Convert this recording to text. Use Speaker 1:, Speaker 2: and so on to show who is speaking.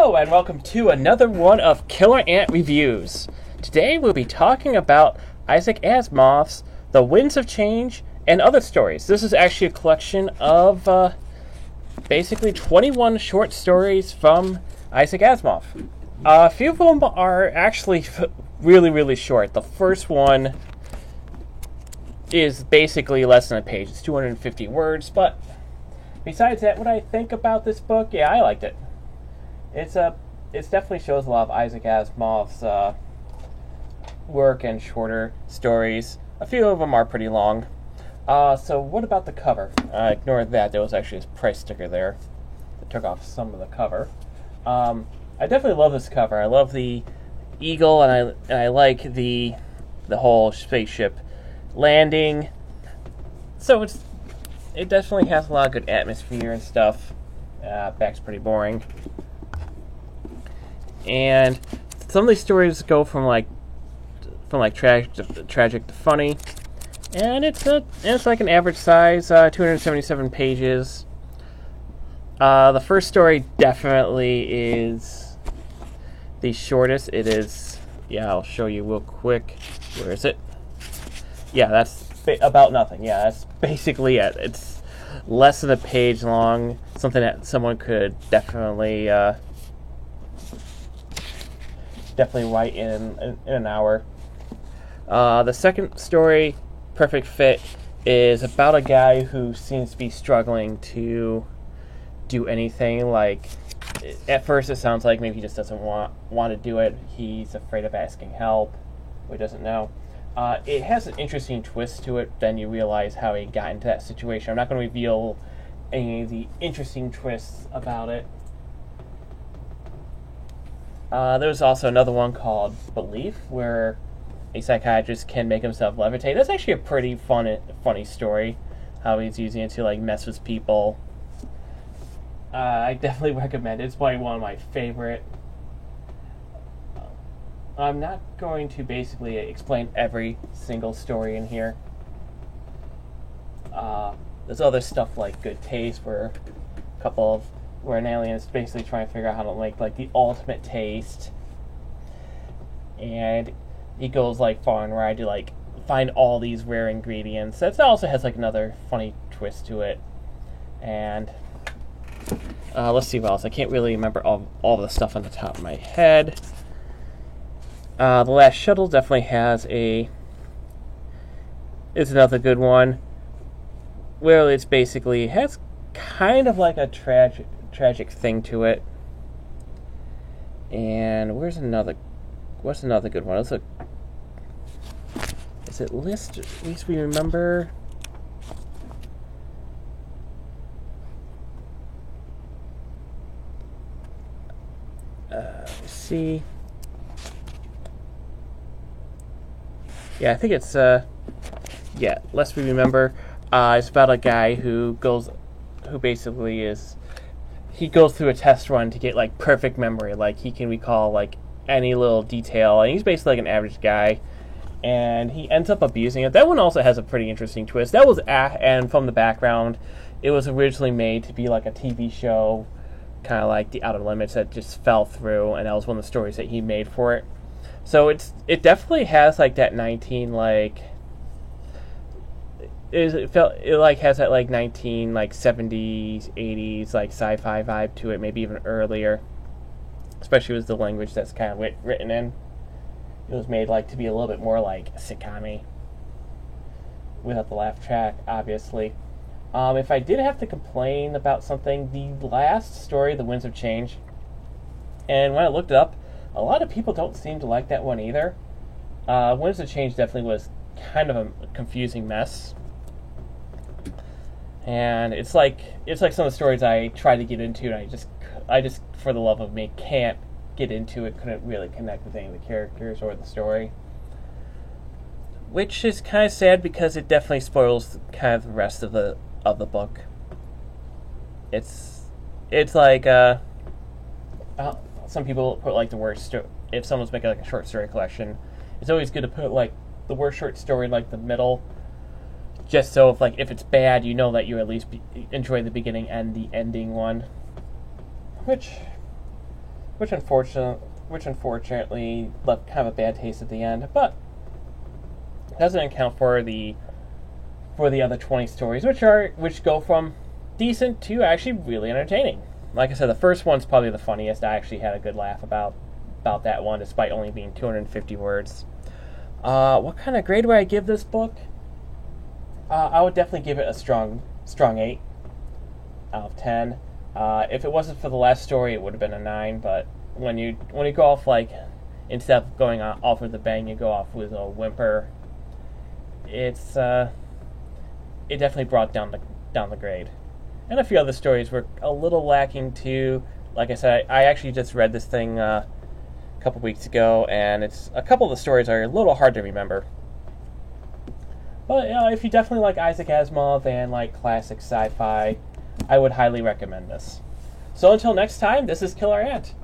Speaker 1: Hello and welcome to another one of Killer Ant Reviews. Today we'll be talking about Isaac Asimov's The Winds of Change and Other Stories. This is actually a collection of basically 21 short stories from Isaac Asimov. A few of them are actually really short. The first one is basically less than a page. It's 250 words, but besides that, what I think about this book, yeah, I liked it. It definitely shows a lot of Isaac Asimov's work and shorter stories. A few of them are pretty long. So what about the cover? Ignore that. There was actually a price sticker there that took off some of the cover. I definitely love this cover. I love the eagle, and I like the whole spaceship landing. So it definitely has a lot of good atmosphere and stuff. Back's pretty boring. And some of these stories go from tragic to funny, and it's like an average size, 277 pages. The first story definitely is the shortest. It is, I'll show you real quick. Where is it? Yeah, that's about nothing. Yeah, that's basically it. It's less than a page long. Something that someone could definitely write in an hour. The second story, Perfect Fit, is about a guy who seems to be struggling to do anything. Like, at first it sounds like maybe he just doesn't want to do it. He's afraid of asking help, or he doesn't know. It has an interesting twist to it. Then you realize how he got into that situation. I'm not going to reveal any of the interesting twists about it. There's also another one called Belief, where a psychiatrist can make himself levitate. That's actually a pretty funny story, how he's using it to mess with people. I definitely recommend it. It's probably one of my favorite. I'm not going to basically explain every single story in here. There's other stuff like Good Taste, where an alien is basically trying to figure out how to make the ultimate taste, and he goes far and wide to find all these rare ingredients. That also has another funny twist to it. And let's see what else. I can't really remember all the stuff on the top of my head. The Last Shuttle definitely is another good one, where it's basically has kind of a tragic thing to it. And what's another good one? Is it Least We Remember? Let's see. Yeah, I think it's Lest We Remember. It's about a guy who basically he goes through a test run to get perfect memory. He can recall any little detail, and he's basically an average guy, and he ends up abusing it. That one also has a pretty interesting twist. That was and from the background, it was originally made to be a TV show, kind of like The Outer Limits, that just fell through, and that was one of the stories that he made for it. So it definitely has that 1970s, has that 70s, 80s sci-fi vibe to it, maybe even earlier, especially with the language that's kind of written in. It was made to be a little bit more sitcom-y, without the laugh track, obviously. If I did have to complain about something, the last story, The Winds of Change, and when I looked it up, a lot of people don't seem to like that one either. Winds of Change definitely was kind of a confusing mess. And it's like some of the stories I tried to get into, and I just for the love of me can't get into it. Couldn't really connect with any of the characters or the story, which is kind of sad because it definitely spoils kind of the rest of the book. It's some people put the worst. If someone's making a short story collection, it's always good to put the worst short story in the middle, just so if it's bad, you know that you at least enjoy the beginning and the ending one. Which which unfortunately left kind of a bad taste at the end, but doesn't account for the other 20 stories, which go from decent to actually really entertaining. Like I said, the first one's probably the funniest. I actually had a good laugh about that one, despite only being 250 words. What kind of grade would I give this book? I would definitely give it a strong 8 out of 10. If it wasn't for the last story, it would have been a 9. But when you go off, like, instead of going off with a bang, you go off with a whimper. It definitely brought down the grade. And a few other stories were a little lacking too. Like I said, I actually just read this thing a couple weeks ago, and a couple of the stories are a little hard to remember. But if you definitely like Isaac Asimov and like classic sci-fi, I would highly recommend this. So until next time, this is Killer Ant.